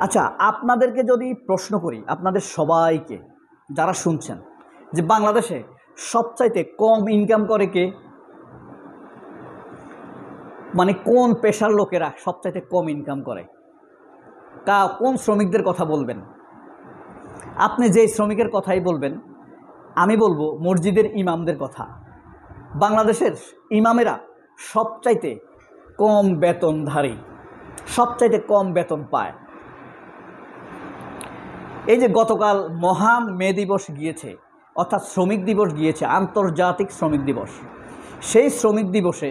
আচ্ছা, আপনাদেরকে যদি প্রশ্ন করি, আপনাদের সবাইকে যারা শুনছেন, যে বাংলাদেশে সবচাইতে কম ইনকাম করে কে? মানে কোন পেশার লোকেরা সবচাইতে কম ইনকাম করে? কোন শ্রমিকদের কথা বলবেন? আপনি যেই শ্রমিকের কথাই বলবেন, আমি বলবো মসজিদের ইমামদের কথা। বাংলাদেশের ইমামেরা সবচাইতে কম বেতনধারী, সবচাইতে কম বেতন পায়। এই যে গতকাল মহা মে দিবস গিয়েছে, অর্থাৎ শ্রমিক দিবস গিয়েছে, আন্তর্জাতিক শ্রমিক দিবস। সেই শ্রমিক দিবসে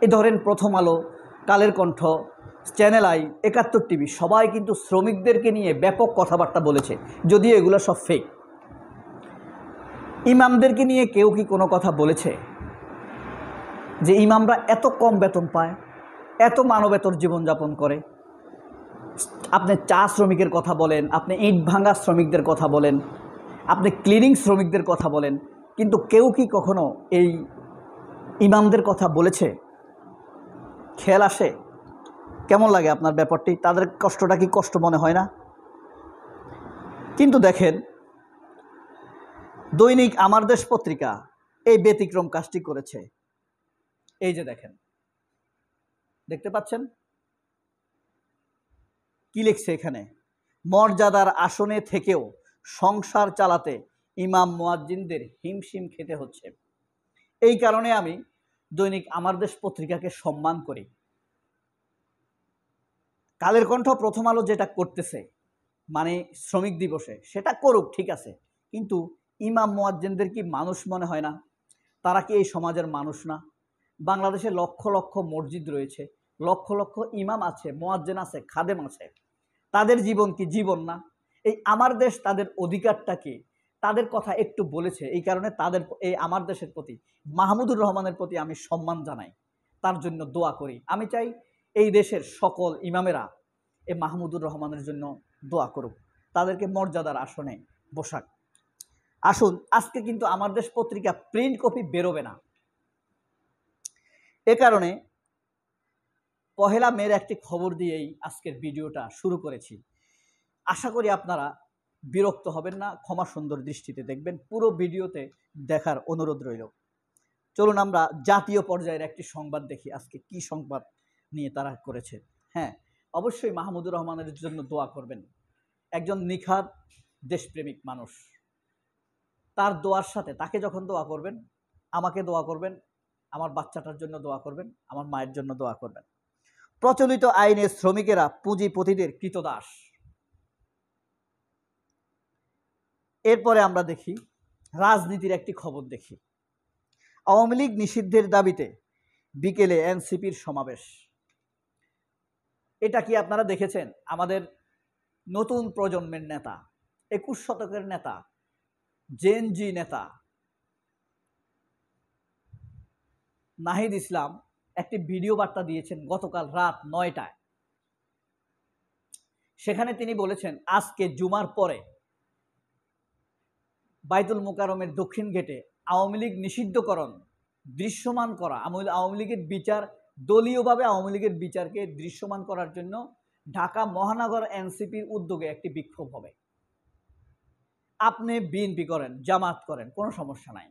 এই ধরেন প্রথম আলো, Kaler Kantho, channel I, ৭১ TV সবাই কিন্তু শ্রমিকদেরকে নিয়ে ব্যাপক কথাবার্তা বলেছে, যদিও এগুলো সব ফেক। ইমামদেরকে নিয়ে কেউ কি কোনো কথা বলেছে যে ইমামরা এত কম বেতন পায়, এত মানবেতর জীবনযাপন করে? আপনি চা শ্রমিকের কথা বলেন, আপনি ইট ভাঙা শ্রমিকদের কথা বলেন, আপনি ক্লিনিং শ্রমিকদের কথা বলেন, কিন্তু কেউ কি কখনো এই ইমামদের কথা বলেছে? খেয়াল আসে? কেমন লাগে আপনার ব্যাপারটি? তাদের কষ্টটা কি কষ্ট মনে হয় না? কিন্তু দেখেন, দৈনিক আমার দেশ পত্রিকা এই ব্যতিক্রম কাজটি করেছে। এই যে দেখেন, দেখতে পাচ্ছেন কি লিখছে এখানে? মর্যাদার আসনে থেকেও সংসার চালাতে ইমাম মুয়াজ্জিনদের হিমশিম খেতে হচ্ছে। এই কারণে আমি দৈনিক আমার দেশ পত্রিকাকে সম্মান করি। কালের কণ্ঠ, প্রথম আলো যেটা করতেছে, মানে শ্রমিক দিবসে, সেটা করুক, ঠিক আছে, কিন্তু ইমাম মুয়াজ্জিনদের কি মানুষ মনে হয় না? তারা কি এই সমাজের মানুষ না? বাংলাদেশে লক্ষ লক্ষ মসজিদ রয়েছে, লক্ষ লক্ষ ইমাম আছে, মুয়াজ্জিন আছে, খাদেম আছে। তাদের জীবন কি জীবন না? এই আমার দেশ তাদের অধিকারটা কি, তাদের কথা একটু বলেছে। এই কারণে তাদের, এই আমার দেশের প্রতি, মাহমুদুর রহমানের প্রতি আমি সম্মান জানাই, তার জন্য দোয়া করি। আমি চাই এই দেশের সকল ইমামেরা এই মাহমুদুর রহমানের জন্য দোয়া করুক, তাদেরকে মর্যাদার আসনে বসাক। আসুন, আজকে কিন্তু আমার দেশ পত্রিকা প্রিন্ট কপি বেরোবে না। এ কারণে পহেলা মের একটি খবর দিয়েই আজকের ভিডিওটা শুরু করেছি। আশা করি আপনারা বিরক্ত হবেন না, ক্ষমা সুন্দর দৃষ্টিতে দেখবেন। পুরো ভিডিওতে দেখার অনুরোধ রইল। চলুন আমরা জাতীয় পর্যায়ের একটি সংবাদ দেখি, আজকে কি সংবাদ নিয়ে তারা করেছে। হ্যাঁ, অবশ্যই মাহমুদুর রহমানের জন্য দোয়া করবেন। একজন নিখাত দেশপ্রেমিক মানুষ, তার দোয়ার সাথে তাকে যখন দোয়া করবেন, আমাকে দোয়া করবেন, আমার বাচ্চাটার জন্য দোয়া করবেন, আমার মায়ের জন্য দোয়া করবেন। প্রচলিত আইনে শ্রমিকেরা পুঁজিপতিদের কৃতদাস। এরপরে আমরা দেখি রাজনীতির একটি খবর দেখি। আওয়ামী লীগ নিষিদ্ধের দাবিতে বিকেলে এনসিপির সমাবেশ। এটা কি আপনারা দেখেছেন? আমাদের নতুন প্রজন্মের নেতা, ২১ শতকের নেতা, জেন জি নেতা নাহিদ ইসলাম একটি ভিডিও বার্তা দিয়েছেন গতকাল রাত ৯টায়। সেখানে তিনি বলেছেন, আজকে জুমার পরে বাইতুল মোকাররমের দক্ষিণ গেটে আওয়ামী লীগ নিষিদ্ধকরণ দৃশ্যমান করা, আওয়ামী লীগের বিচার, দলীয়ভাবে আওয়ামী লীগের বিচারকে দৃশ্যমান করার জন্য ঢাকা মহানগর এনসিপির উদ্যোগে একটি বিক্ষোভ হবে। আপনি বিএনপি করেন, জামাত করেন, কোনো সমস্যা নাই।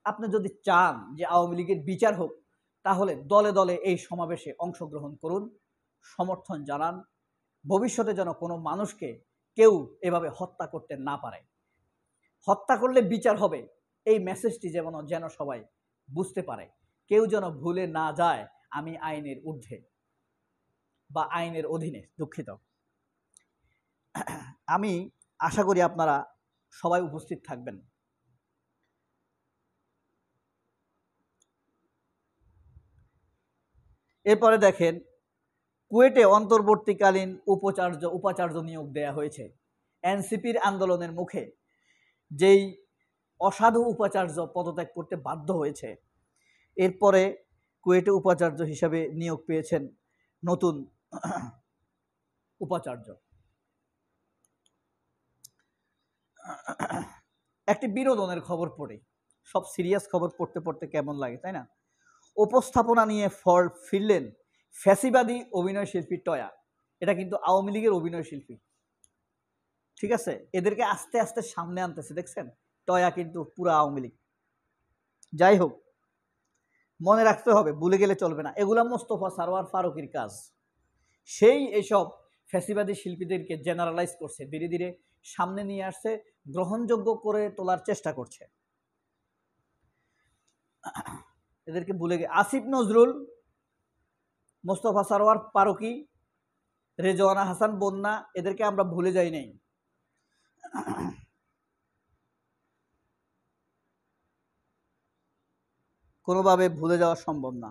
আপনি যদি চান যে আওয়ামী লীগের বিচার হোক, তাহলে দলে দলে এই সমাবেশে অংশগ্রহণ করুন, সমর্থন জানান। ভবিষ্যতে যেন কোনো মানুষকে কেউ এভাবে হত্যা করতে না পারে। হত্যা করলে বিচার হবে, এই মেসেজটি যেন সবাই বুঝতে পারে। কেউ যেন ভুলে না যায় আমি আইনের ঊর্ধ্বে বা আইনের অধীনে। দুঃখিত। আমি আশা করি আপনারা সবাই উপস্থিত থাকবেন। এরপরে দেখেন, কুয়েটে অন্তর্বর্তীকালীন উপাচার্য নিয়োগ দেয়া হয়েছে। এনসিপির আন্দোলনের মুখে যেই অসাধু উপাচার্য পদত্যাগ করতে বাধ্য হয়েছে, এরপরে কুয়েটে উপাচার্য হিসাবে নিয়োগ পেয়েছেন নতুন উপাচার্য। একটি বিনোদনের খবর পড়ে, সব সিরিয়াস খবর পড়তে পড়তে কেমন লাগে, তাই না? উপস্থাপনা নিয়ে ফিরলেন ফ্যাসিবাদী অভিনয় শিল্পী টয়া। এটা কিন্তু আওয়ামী লীগের অভিনয় শিল্পী, ঠিক আছে, এদেরকে আস্তে আস্তে সামনে আনতেছে, দেখছেন টয়া কিন্তু পুরো আওয়ামী লীগ। যাই হোক, মনে রাখতে হবে, ভুলে গেলে চলবে না, এগুলা মোস্তফা সারোয়ার ফারুকীর কাজ। সেই এসব ফ্যাসিবাদী শিল্পীদেরকে জেনারেলাইজ করছে, ধীরে ধীরে সামনে নিয়ে আসছে, গ্রহণযোগ্য করে তোলার চেষ্টা করছে। এদেরকে ভুলে গে আসিফ নজরুল, মোস্তফা সারোয়ার ফারুকী, রেজওয়ানা হাসান বন্যা, এদেরকে আমরা ভুলে যাই নাই। কোনোভাবে ভুলে যাওয়া সম্ভব না।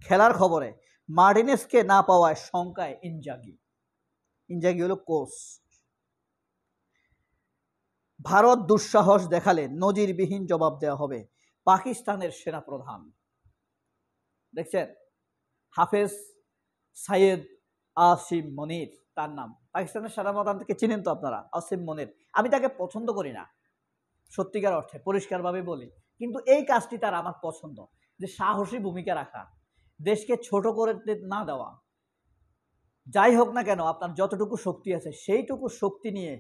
খেলার খবরে মার্টিনেসকে না পাওয়ায় শঙ্কায় ইনজাগি। ইনজাগি হলো কোচ। ভারত দুঃসাহস দেখালে নজিরবিহীন জবাব দেওয়া হবে, পাকিস্তানের সেনাপ্রধান। দেখছেন, হাফেজ সাইয়েদ আসিম মনির তার নাম। পাকিস্তানের সেনাপ্রধান থেকে চিনেন তো আপনারা, আসিম মনির। আমি তাকে পছন্দ করি না, সত্যিকার অর্থে পরিষ্কারভাবে বলি, কিন্তু এই কাজটি তার আমার পছন্দ, যে সাহসী ভূমিকা রাখা, দেশকে ছোট করে না দেওয়া। যাই হোক না কেন, আপনার যতটুকু শক্তি আছে সেইটুকু শক্তি নিয়ে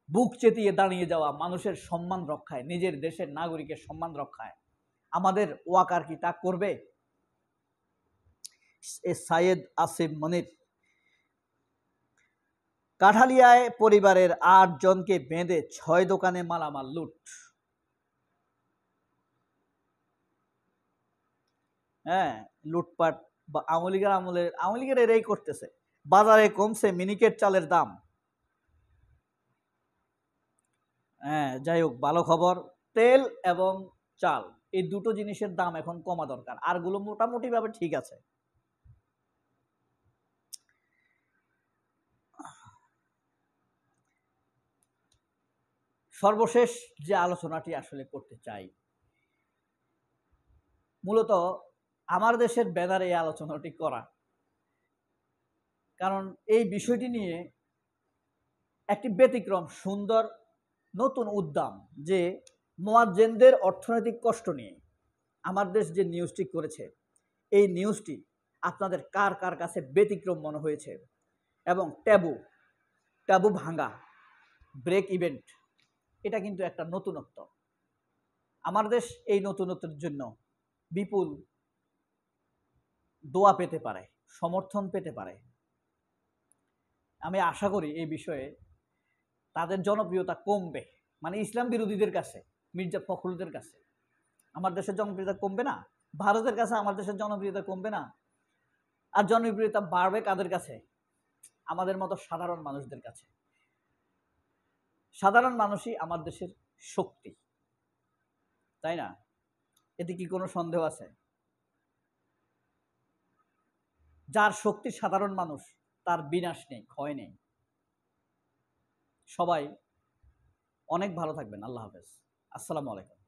বুক চেতিয়ে দাঁড়িয়ে যাওয়া, মানুষের সম্মান রক্ষায়, নিজের দেশের নাগরিকের সম্মান রক্ষায়। আমাদের ওয়াকার কি তা করবে? সাইয়েদ আসিম মনির। কাঠালিয়ায় পরিবারের ৮ জনকে বেঁধে ৬ দোকানে মালামাল লুট। হ্যাঁ, লুটপাট বা আওয়ামী লীগের এরাই করতেছে। বাজারে কমছে মিনিকেট চালের দাম। হ্যাঁ, যাই হোক, ভালো খবর, তেল এবং চাল এই দুটো জিনিসের দাম এখন কমা দরকার, আরগুলো মোটামুটি ভাবে ঠিক আছে। সর্বশেষ যে আলোচনাটি আসলে করতে চাই, মূলত আমার দেশের ব্যানারে এই আলোচনাটি করা, কারণ এই বিষয়টি নিয়ে একটি ব্যতিক্রম সুন্দর নতুন উদ্যম, যে মুয়াজ্জিনদের অর্থনৈতিক কষ্ট নিয়ে আমার দেশ যে নিউজটি করেছে, এই নিউজটি আপনাদের কার কার কাছে ব্যতিক্রম মনে হয়েছে, এবং ট্যাবু ভাঙা, ব্রেক ইভেন্ট, এটা কিন্তু একটা নতুনত্ব। আমার দেশ এই নতুনত্বের জন্য বিপুল দোয়া পেতে পারে, সমর্থন পেতে পারে। আমি আশা করি এই বিষয়ে তাদের জনপ্রিয়তা কমবে, মানে ইসলাম বিরোধীদের কাছে, মির্জা ফখরুলদের কাছে আমার দেশের জনপ্রিয়তা কমবে না, ভারতের কাছে আমার দেশের জনপ্রিয়তা কমবে না, আর জনপ্রিয়তা বাড়বে কাদের কাছে? আমাদের মতো সাধারণ মানুষদের কাছে। সাধারণ মানুষই আমার দেশের শক্তি, তাই না? এতে কি কোনো সন্দেহ আছে? যার শক্তি সাধারণ মানুষ, তার বিনাশ নেই, ক্ষয় নেই। সবাই অনেক ভালো থাকবেন। আল্লাহ হাফেজ। আসসালামু আলাইকুম।